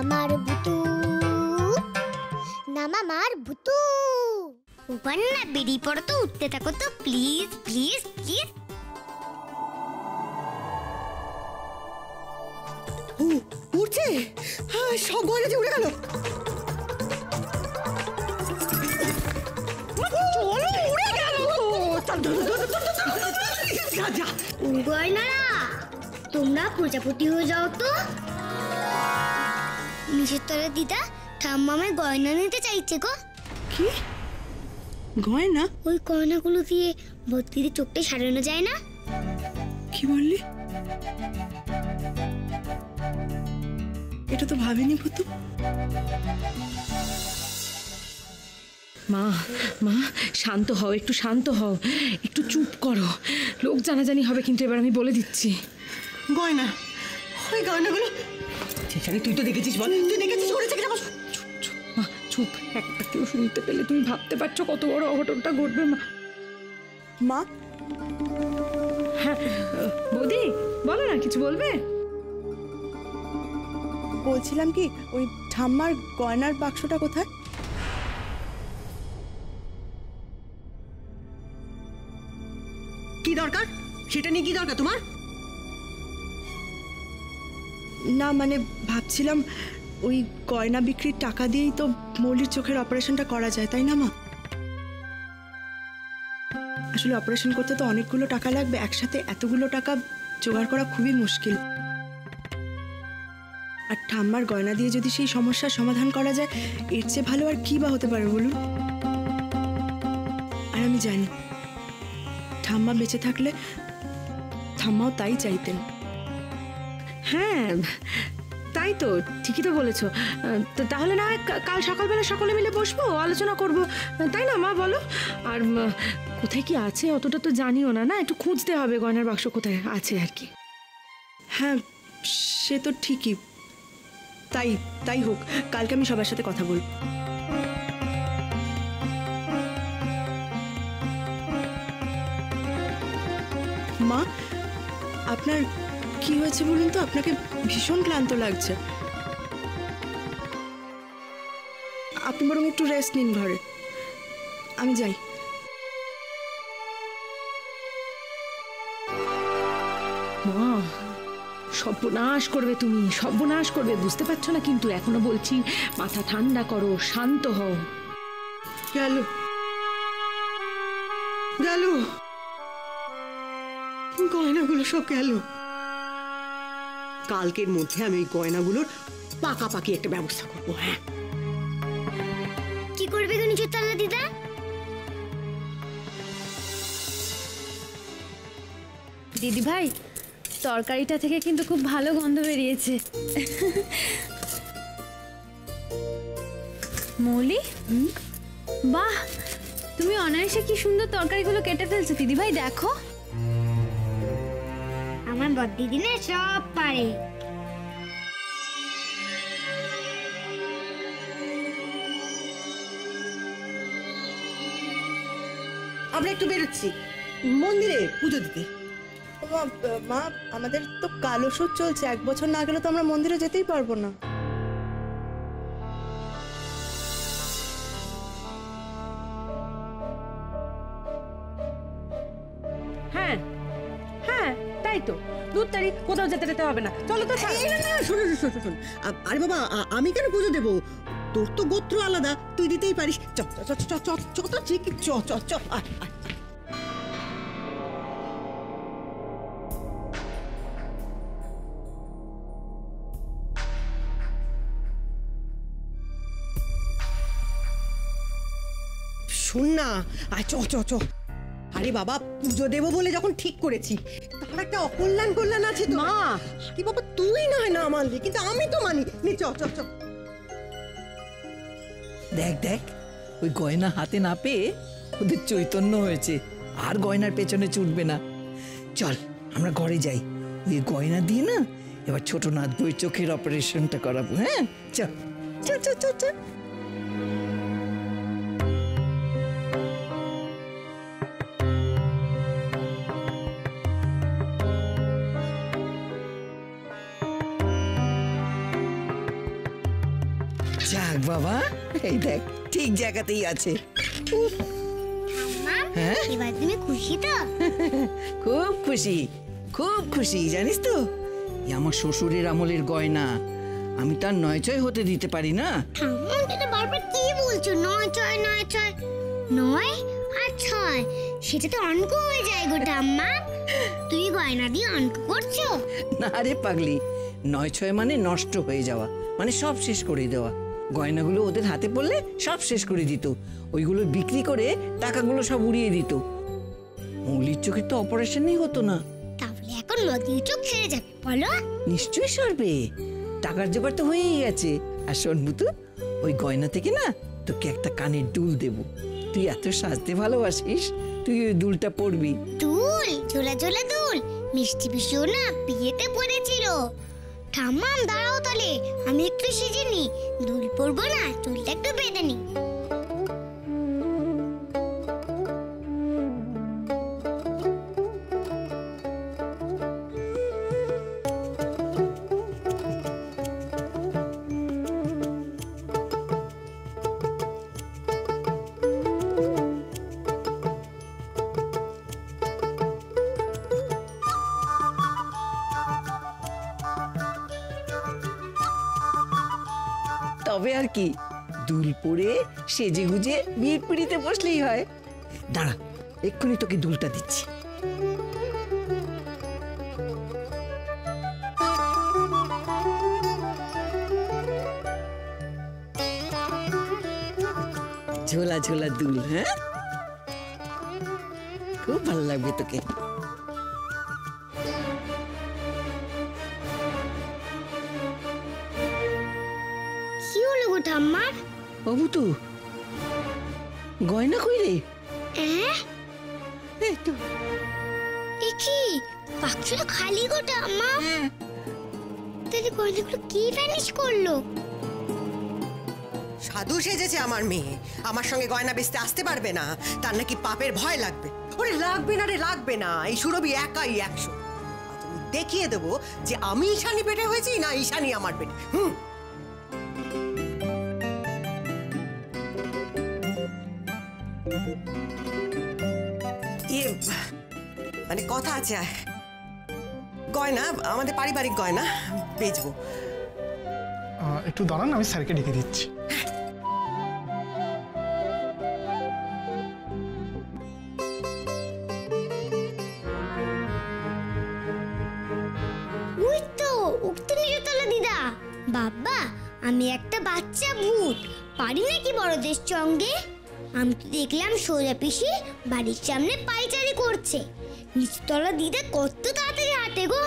মামার বুতু না মামার বুতু উপর না বেরিয়ে পড়ো তো, উঠতে থাকো তো প্লিজ প্লিজ প্লিজ। উঠছে, সব গয়না যে উড়ে গেল। গয়নারা তোমরা প্রজাপতি হয়ে যাও তো। নিচের তলা দিদা ঠাম্মামায় গয়না নিতে চাইছে গো। কি গয়না? ওই গয়নাগুলো দিয়ে ভর্তির চোখটা সারানো যায় না? কি বললি? এটা তো ভাবিনি ভূতু। মা মা শান্ত হও, একটু শান্ত হও, একটু চুপ করো। লোক জানাজানি হবে কিন্তু এবার আমি বলে দিচ্ছি। গয়না, ওই গয়নাগুলো সেখানে তুই তো দেখেছিস, বল তুই দেখেছিস করেছে কিনা? চুপ চুপ মা চুপ, একটা কেউ শুনতে পেলে তুমি ভাবতে পারছো কত বড় অঘটনটা ঘটবে। মা মা হ্যাঁ বৌদি বলো না, কিছু বলবে? বলছিলাম কি, ওই ঠাম্মার গয়নার বাক্সটা কোথায়? কি দরকার? সেটা নিয়ে কি দরকার তোমার? না মানে ভাবছিলাম ওই গয়না বিক্রির টাকা দিয়েই তো মৌলির চোখের অপারেশনটা করা যায়, তাই না মা? আসলে অপারেশন করতে তো অনেকগুলো টাকা লাগবে, একসাথে এতগুলো টাকা জোগাড় করা খুবই মুশকিল। আর ঠাম্মার গয়না দিয়ে যদি সেই সমস্যার সমাধান করা যায়, এর চেয়ে ভালো আর কি বা হতে পারে বলুন? আর আমি জানি ঠাম্মা বেঁচে থাকলে ঠাম্মাও তাই চাইতেন। হ্যাঁ তাই তো, ঠিকই তো বলেছো। তাহলে না কাল সকালবেলা সকলে মিলে বসবো, আলোচনা করব, তাই না মা বলো? আর কোথায় কি আছে অতটা তো জানিও না, না একটু খুঁজতে হবে গয়নার বাক্স কোথায় আছে আর কি। হ্যাঁ সে তো ঠিকই, তাই তাই হোক, কালকে আমি সবার সাথে কথা বলবো। মা আপনার কি হয়েছে বলুন তো? আপনাকে ভীষণ ক্লান্ত লাগছে, আপনি বরং একটু রেস্ট নিন ঘরে, আমি যাই। মা সর্বনাশ করবে তুমি, সর্বনাশ করবে, বুঝতে পারছো না কিন্তু এখনো বলছি, মাথা ঠান্ডা করো, শান্ত হও। গেল গেল গয়নাগুলো সব গেল। কালকের মধ্যে আমি ওই গয়নাগুলোর পাকাপাকি একটা ব্যবস্থা করবো। হ্যাঁ কি করবে গো নিচের তলা দিদা? দিদি ভাই, তরকারিটা থেকে কিন্তু খুব ভালো গন্ধ বেরিয়েছে। মৌলি, বাহ, তুমি অনায়াসে কি সুন্দর তরকারিগুলো কেটে ফেলছো দিদি ভাই, দেখো। আমার বড় দিদি না সব পারে। আমরা একটু বেরোচ্ছি মন্দিরে পুজো দিতে। মা আমাদের তো কাল ওষুধ চলছে, 1 বছর না গেলে তো আমরা মন্দিরে যেতেই পারবো না। হ্যাঁ হ্যাঁ তাই তো, দুধ তাড়ি কোথাও যেতে হবে না, চলো তো। শোন, আরে বাবা আমি কেন পুজো দেবো? তোর তো গোত্র আলাদা, তুই দিতেই পারিস। চ চ চ চ চ তো ঠিক, চ চ চ। শোন না, আয় চ চ চ। আরে বাবা পুজো দেবো বলে যখন ঠিক করেছি, তার একটা অকল্যাণ কল্যাণ আছে তো। মা কি বাবা, তুই না হয় না মানলি, কিন্তু আমি তো মানি। নি চ চ চ। দেখ দেখ, ওই গয়না হাতে না পেয়ে ওদের চৈতন্য হয়েছে, আর গয়নার পেছনে ছুটবে না। চল আমরা ঘরে যাই, ওই গয়না দিয়ে না এবার ছোট নাথ বই চোখের অপারেশনটা করাবো। হ্যাঁ চল চল চল চল চল। যাক বাবা, এই দেখ ঠিক জায়গাতেই আছে। মা হ্যাঁ? এবার তুমি খুশি তো? খুব খুশি, খুব খুশি, জানিস তো এই আমার শ্বশুরের আমলের গয়না, আমি তার 9-6 হতে দিতে পারি না। ঠাম্মা তুমি বারবার কি বলছো? 9-6 9-6 9 আর 6 সেটা তো অঙ্ক হয়ে যায় গো ঠাম্মা। তুই গয়না দিয়ে অঙ্ক করছো? না রে পাগলি, 9-6 মানে নষ্ট হয়ে যাওয়া, মানে সব শেষ করে দেওয়া। গয়নাগুলো ওদের হাতে পড়লে সব শেষ করে দিত, ওইগুলো বিক্রি করে টাকাগুলো সব উড়িয়ে দিত। মৌলির চোখের তো অপারেশনই হতো না। তাহলে এখন নদীর চোখ ছেড়ে যাবে বলো? নিশ্চয়ই সরবে, টাকার জোগাড় তো হয়েই গেছে। আর শোন বুতু, ওই গয়না থেকে না তোকে একটা কানের দুল দেব। তুই এত সাজতে ভালোবাসিস, তুই ওই দুলটা পরবি। দুল, ঝোলা ঝোলা দুল। মিষ্টি পিসিও না বিয়েতে পড়েছিল। ঠাম্মা দাঁড়াও তাহলে, আমি একটু সেজে নি। দুল পরবো না, চুলটা একটু বেঁধে নি। তবে আর কি, দুল পরে সেজে গুজে বিয়ের পিড়িতে বসলেই হয়। দাঁড়া, এক্ষুনি তোকে দুলটা দিচ্ছি। ঝোলা ঝোলা দুল, হ্যাঁ খুব ভালো লাগবে তোকে। কি হলো গো ঠাম্মা? বাবু তো গয়না কই রে? এই তো। এ কি বাক্সটা খালি গো ঠাম্মা? তাহলে গয়নাগুলো কি ভ্যানিশ করলো? সাধু সেজেছে আমার মেয়ে, আমার সঙ্গে গয়না বেচতে আসতে পারবে না, তার নাকি পাপের ভয় লাগবে। ওরে লাগবে না রে, লাগবে না, এই সুরভি একাই 100। আজ আমি দেখিয়ে দেবো যে আমি ঈশানী পেটে হয়েছি না ঈশানী আমার পেটে। মানে কথা আছে, গয়না আমাদের পারিবারিক গয়না বেচবো। একটু দাঁড়ান, আমি স্যারকে ডেকে দিচ্ছি। ওই তো উঠতে নিচতলা দিদা। বাবা, আমি একটা বাচ্চা ভূত, পারি নাকি বড়দের সঙ্গে? আমি তো দেখলাম সোজা পিসি বাড়ির সামনে পাইচারি করছে। নিচতলা দিদা কত তাড়াতাড়ি হাঁটে গো।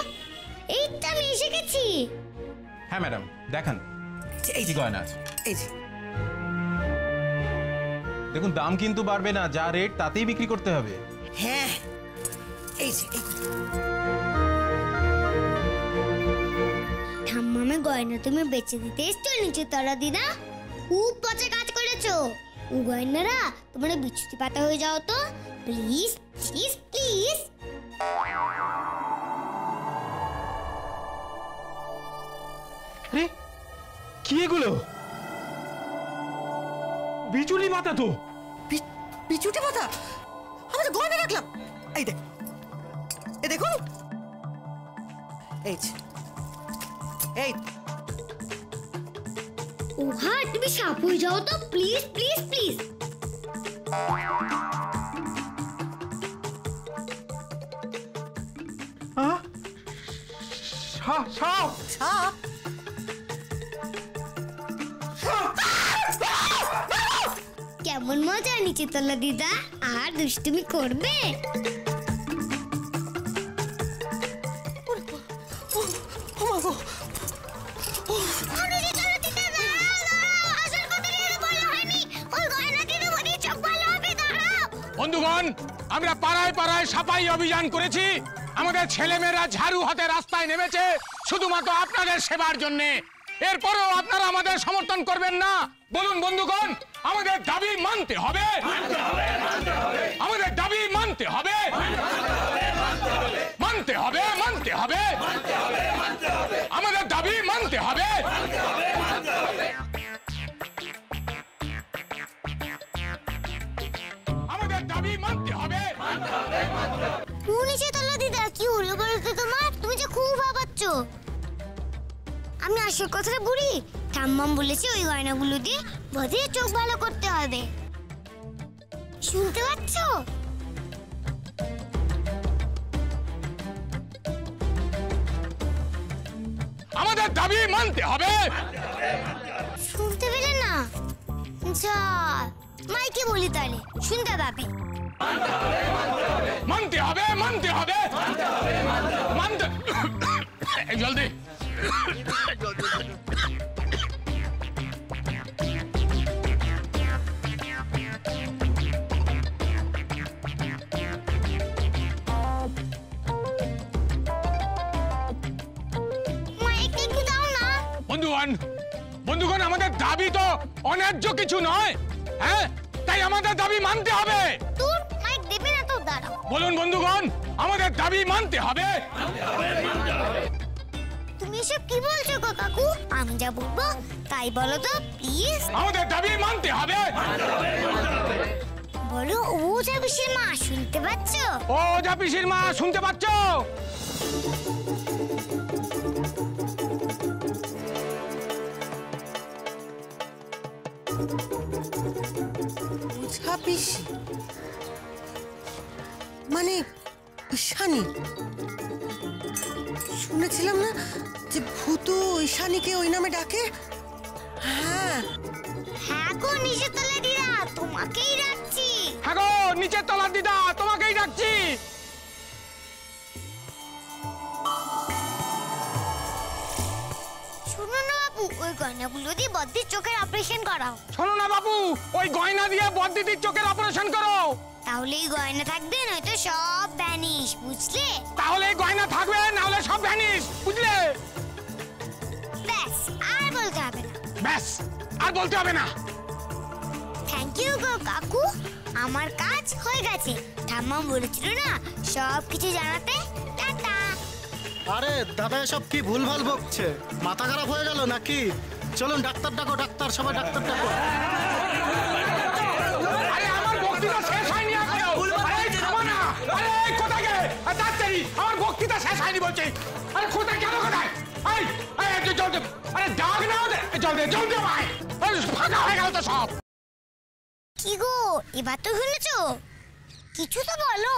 এই তো আমি এসে গেছি। হ্যাঁ ম্যাডাম, দেখান এই কি গয়না আছে। এই যে দেখুন, দাম কিন্তু বাড়বে না, যা রেট তাতেই বিক্রি করতে হবে। হ্যাঁ, এই যে ঠাম্মামে গয়না তুমি বেচে দিতে এসছো নিচতলা দিদা? খুব পচে কাজ করেছো। ও গয়নারা তোমরা বিচ্ছুতি পাতা হয়ে যাও তো, প্লিজ প্লিজ প্লিজ। আরে কি এগুলো? বিচুলি পাতা তো। পিছুটে পাতা, আমি তো গয়না রাখলাম। এই দেখ, এই দেখুন, এই যে, এই ও হ্যাঁ, তুমি সাপ হয়ে যাও তো, প্লিজ প্লিজ প্লিজ। সাপ। সাপ। কেমন মজা নিচতলা দিদা, আর দুষ্টুমি করবে? বন্ধুগণ, আমরা পাড়ায় পাড়ায় সাফাই অভিযান করেছি। আমাদের ছেলেমেয়েরা ঝাড়ু হাতে রাস্তায় নেমেছে শুধুমাত্র আপনাদের সেবার জন্য। এরপরেও আপনারা আমাদের সমর্থন করবেন না? বলুন বন্ধুগণ, আমাদের দাবি মানতে হবে, আমাদের দাবি মানতে হবে, মানতে হবে, মানতে হবে, আমাদের দাবি মানতে হবে। নিচে তলা দিদা, কি হলো বলো তো তোমার? তুমি যে খুব ভাবাচ্ছ। আমি আসল কথাটা বলি, ঠাম্মাম বলেছে ওই গয়নাগুলো দিয়ে বদির চোখ ভালো করতে হবে। শুনতে পাচ্ছ? আমাদের দাবি মানতে হবে। শুনতে পেলে না? যা, মাইকে বলি তাহলে শুনতে পাবে। মানতে হবে, মানতে হবে, মানতে। এই জলদি। মাইকে একটু দাও না। বন্ধুগণ, আমাদের দাবি তো অন্যায্য কিছু নয়, হ্যাঁ? তাই আমাদের দাবি মানতে হবে। তোর মাইক দেবে না তো, দাঁড়াও। বলুন বন্ধুগণ, আমাদের দাবি মানতে হবে। তুমি এসব কি বলছো গো কাকু? আমি যা বলবো তাই বলো তো প্লিজ। আমাদের দাবি মানতে হবে। বলো ও যা পিসির মা, শুনতে পাচ্ছ? ও যা পিসির মা, শুনতে পাচ্ছ? ওঝা পিসি মানে ঈশানী? শুনেছিলাম না যে ভূতু ঈশানীকে ওই নামে ডাকে? হ্যাঁ হ্যাঁ গো নিচে তলা দিদা, তোমাকেই ডাকছি। হ্যাঁ গো নিচের তলার দিদা, তোমাকেই ডাকছি। শোনো না বাবু, ওই গয়নাগুলো দিয়ে বদ্দির চোখের অপারেশন করাও। শোনো না বাবু, ওই গয়না দিয়ে বদ্দিদির চোখের অপারেশন করো। তাহলে এই গয়না থাকবে, নয়তো সব ভ্যানিশ, বুঝলে? তাহলে এই গয়না থাকবে, না হলে সব ভ্যানিশ, বুঝলে? ব্যাস, আর বলতে হবে না। ব্যাস, আর বলতে হবে না। থ্যাংক ইউ গো কাকু, আমার কাজ হয়ে গেছে। ঠাম্মা বলেছিল না সব কিছু জানাতে। টাটা। আরে দাদা এসব কি ভুলভাল বকছে? মাথা খারাপ হয়ে গেল নাকি? চলুন ডাক্তার ডাকো, ডাক্তার, সবাই ডাক্তার ডাকো। আরে আমার বক্তৃতা শেষ হয়নি এখনো। আরে থামো না। আরে কোথায় গেলে? তাড়াতাড়ি, আমার বক্তৃতা শেষ হয়নি বলছি। আরে কোথায় গেল, কোথায়? এই জলদি, আরে ডাক না ওদের। জলদি জলদি ভাই, ফাঁকা হয়ে গেল তো সব। কি গো, এবার তো শুনেছো? কিছু তো বলো।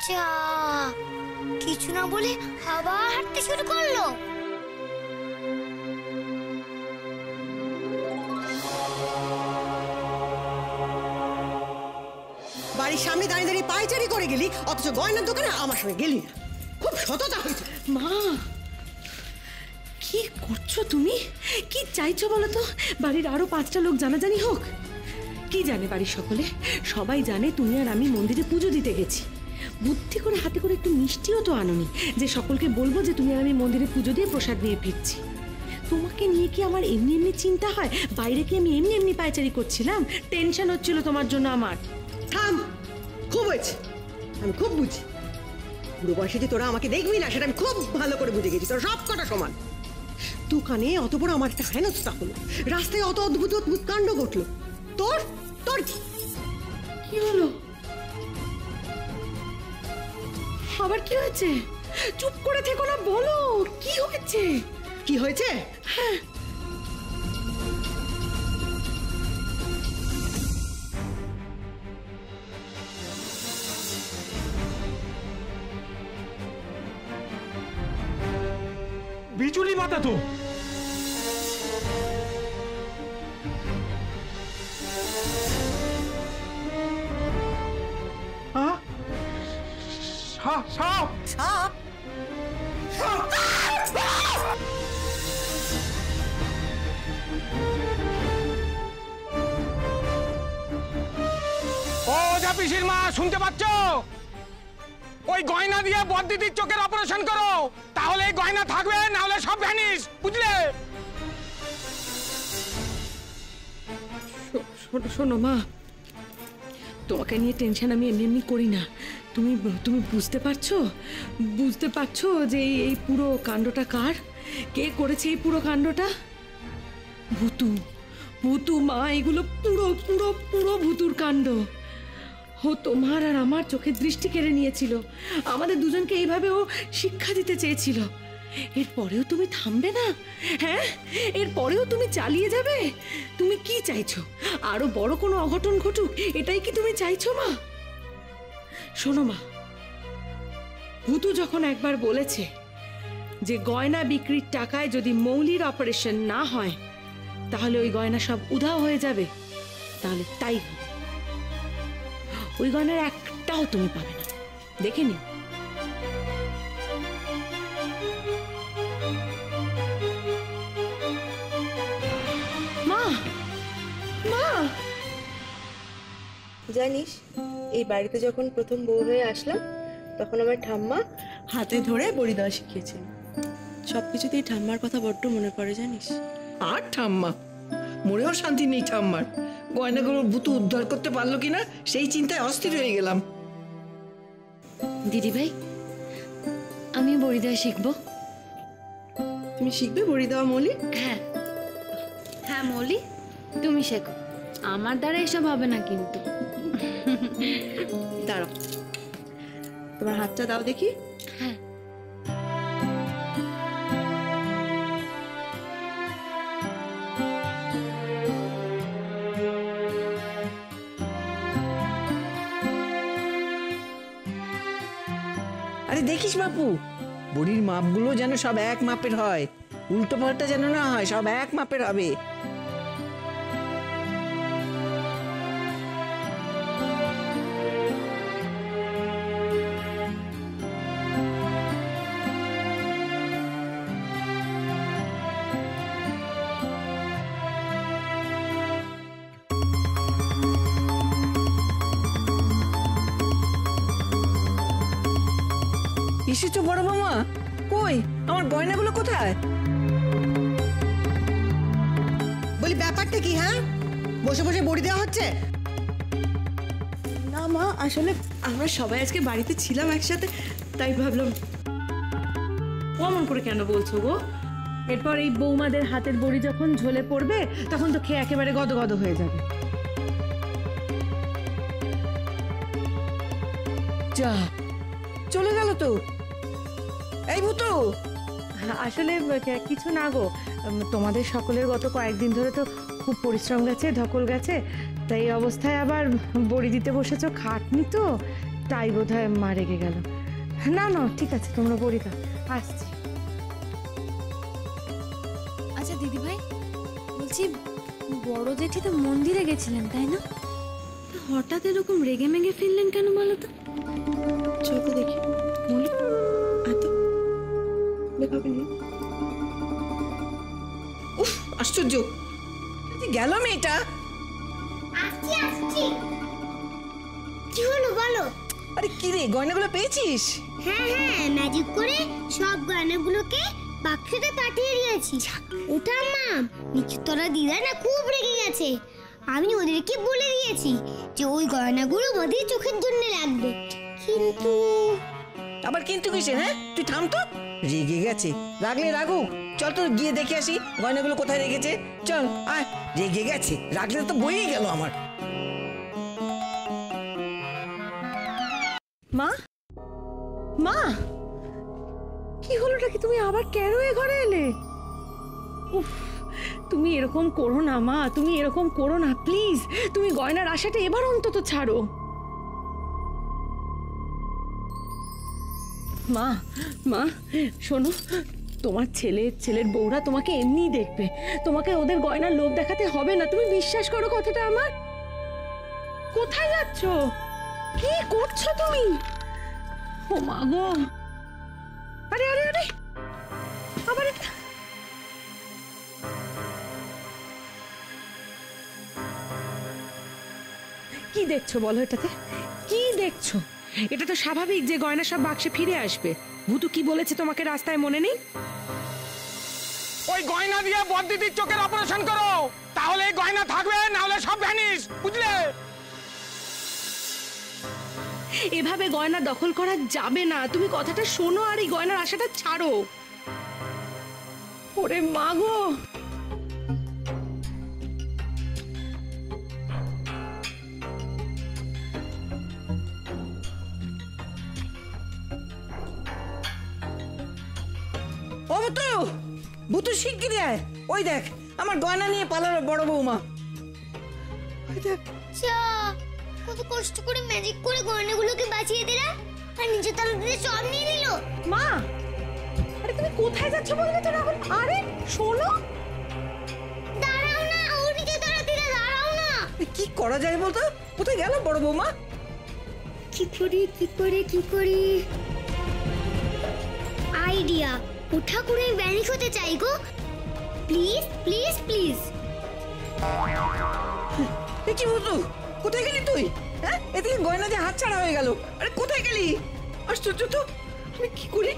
যা, কিছু না বলে আবার হাঁটতে শুরু করলো। বাড়ির সামনে দাঁড়িয়ে দাঁড়িয়ে পায়চারি করে গেলি, অথচ গয়নার দোকানে আমার সঙ্গে গেলি না। খুব সততা হয়েছে। মা, কি করছো তুমি? কি চাইছো বলো তো? বাড়ির আরো 5টা লোক জানাজানি হোক? কি জানে বাড়ির সকলে? সবাই জানে তুমি আর আমি মন্দিরে পুজো দিতে গেছি। বুদ্ধি করে হাতে করে একটু মিষ্টিও তো আনোনি যে সকলকে বলবো যে তুমি আর আমি মন্দিরে পুজো দিয়ে প্রসাদ নিয়ে ফিরছি। তোমাকে নিয়ে কি আমার এমনি এমনি চিন্তা হয়? বাইরে কি আমি এমনি এমনি পায়চারি করছিলাম? টেনশন হচ্ছিল তোমার জন্য আমার। থাম, খুব হয়েছে। আমি খুব বুঝি, বুড়ো বয়সে যে তোরা আমাকে দেখবি না সেটা আমি খুব ভালো করে বুঝে গেছি। তোরা সব কটা সমান। দোকানে অত বড় আমার একটা হেনস্থা হলো, রাস্তায় অত অদ্ভুত অদ্ভুত কাণ্ড ঘটলো। তোর তোর কি কি হলো? আবার কি হয়েছে? চুপ করে থেকো না, বলো কি হয়েছে? কি হয়েছে? হ্যাঁ, বিজুলি মাথা তো। সাপ সাপ? ও যা পিসির মা, শুনতে পাচ্ছ? ওই গয়না দিয়ে বদ্দিদির চোখের অপারেশন করো, তাহলে এই গয়না থাকবে, না হলে সব ভ্যানিশ, বুঝলে? শোনো মা, তোমাকে নিয়ে টেনশন আমি এমনি এমনি করি না। তুমি তুমি বুঝতে পারছো? বুঝতে পারছো যে এই পুরো কাণ্ডটা কার? কে করেছে এই পুরো কাণ্ডটা? ভূতু। ভুতু মা, এগুলো পুরো পুরো পুরো ভুতুর কাণ্ড। ও তোমার আর আমার চোখের দৃষ্টি কেড়ে নিয়েছিল, আমাদের দুজনকে এইভাবে ও শিক্ষা দিতে চেয়েছিল। এরপরেও তুমি থামবে না? হ্যাঁ, এরপরেও তুমি চালিয়ে যাবে? তুমি কি চাইছো? আরো বড় কোনো অঘটন ঘটুক, এটাই কি তুমি চাইছো মা? শোনো মা, ভুতু যখন একবার বলেছে যে গয়না বিক্রির টাকায় যদি মৌলির অপারেশন না হয় তাহলে ওই গয়না সব উধাও হয়ে যাবে, তাহলে তাই হবে। ওই গয়নার একটাও তুমি পাবে না, দেখে নি। মা, মা, জানিস এই বাড়িতে যখন প্রথম বউ হয়ে আসলাম তখন আমার ঠাম্মা হাতে ধরে বড়ি দেওয়া শিখিয়েছিল। সবকিছুতেই ঠাম্মার কথা বড্ড মনে পড়ে জানিস। আর ঠাম্মা, মনেও শান্তি নেই ঠাম্মার। গয়নাগুলো ভুতু উদ্ধার করতে পারলো কিনা সেই চিন্তায় অস্থির হয়ে গেলাম। দিদি ভাই, আমি বড়ি দেওয়া শিখবো। তুমি শিখবে বড়ি দেওয়া মলি? হ্যাঁ হ্যাঁ মলি, তুমি শেখো, আমার দ্বারা এসব হবে না কিন্তু। দাঁড়াও, তোমার হাতটা দাও দেখি। হ্যাঁ, আরে দেখিস বাপু, বড়ির মাপগুলো যেন সব এক মাপের হয়, উল্টো পাল্টা যেন না হয়, সব এক মাপের হবে। এসেছো বড় মামা? কই আমার গয়নাগুলো কোথায়? বলি ব্যাপারটা কি? হ্যাঁ, বসে বসে বড়ি দেওয়া হচ্ছে? না মা, আসলে আমরা সবাই আজকে বাড়িতে ছিলাম একসাথে, তাই ভাবলাম। অমন করে কেন বলছো গো? এরপর এই বৌমাদের হাতের বড়ি যখন ঝোলে পড়বে তখন তো খেয়ে একেবারে গদগদ হয়ে যাবে। যা, চলে গেল তো। এই ভুতু, আসলে কিছু না গো, তোমাদের সকলের গত কয়েকদিন ধরে তো খুব পরিশ্রম গেছে, ধকল গেছে, তাই এই অবস্থায় আবার বড়ি দিতে বসেছো, খাটনি তো, তাই বোধহয় মা রেগে গেল। না না, ঠিক আছে, তোমরা বড়ি দাও, আসছি। আচ্ছা দিদি ভাই, বলছি বড় জেঠি তো মন্দিরে গেছিলেন তাই না? তা হঠাৎ এরকম রেগে মেগে ফিরলেন কেন বলো তো? চলতে দেখি মলি, এত দেখাবে না। উফ, আশ্চর্য, গেল মেয়েটা। আসছি আসছি। কি হলো বলো? আরে কি রে, গয়নাগুলো পেয়েছিস? হ্যাঁ হ্যাঁ, ম্যাজিক করে সব গয়নাগুলোকে বাক্সতে পাঠিয়ে দিয়েছি। ওটা মা, নিচুতলা দিদা না খুব রেগে গেছে। আমি ওদেরকে বলে দিয়েছি যে ওই গয়নাগুলো ওদের চোখের জন্য লাগবে, কিন্তু আবার কিন্তু কিসে? হ্যাঁ, তুই থাম তো। রেগে গেছে, রাগলে রাগুক, চল তো গিয়ে দেখে আসি গয়নাগুলো কোথায় রেখেছে। চল আয়, রেগে গেছে, রাগলে তো বইই গেল আমার। মা, মা, কি হলোটা কি? তুমি আবার কেন এ ঘরে এলে? উফ, তুমি এরকম করো না মা, তুমি এরকম করো না প্লিজ। তুমি গয়নার আশাটা এবার অন্তত ছাড়ো। মা, মা শোনো, তোমার ছেলের বউরা তোমাকে এমনিই দেখবে, তোমাকে ওদের গয়নার লোভ দেখাতে হবে না, তুমি বিশ্বাস করো কথাটা আমার। কোথায় যাচ্ছ? কি করছো তুমি? ও মা গো, আরে আরে আরে, আবার এটা কি দেখছো বলো? এটাতে কি দেখছো? এটা তো স্বাভাবিক যে গয়না সব বাক্সে ফিরে আসবে। ভুতু কি বলেছে তোমাকে রাস্তায়, মনে নেই? ওই গয়না দিয়ে বদ্দিদির চোখের অপারেশন করো, তাহলে এই গয়না থাকবে, না হলে সব ভ্যানিশ, বুঝলে? এভাবে গয়না দখল করা যাবে না, তুমি কথাটা শোনো আর এই গয়নার আশাটা ছাড়ো। ওরে মা গো, ও বুতু, বুতু শিগগিরই আয়। ওই দেখ আমার গয়না নিয়ে পালালো বড় বৌমা। ওই দেখ। চা, কত কষ্ট করে ম্যাজিক করে গয়নাগুলোকে বাঁচিয়ে দিলাম, আর নিজে তালা দিয়ে সব নিয়ে নিল। মা, আরে তুমি কোথায় যাচ্ছ বলবে তো রাহুল? আরে শোনো, দাঁড়াও না, ওদিকে দিদা, দাঁড়াও না। কি করা যায় বলতো? কোথায় গেল বড় বৌমা? কি করি আইডিয়া, ও ঠাকুরের ব্যানিক হতে চাই গো। Please please please. কি বুতু, কোথায় গেলি তুই? হ্যাঁ, এদিকে গয়না দিয়ে হাত ছাড়া হয়ে গেল। আরে কোথায় গেলি? আশ্চর্য তো, আমি কি করি?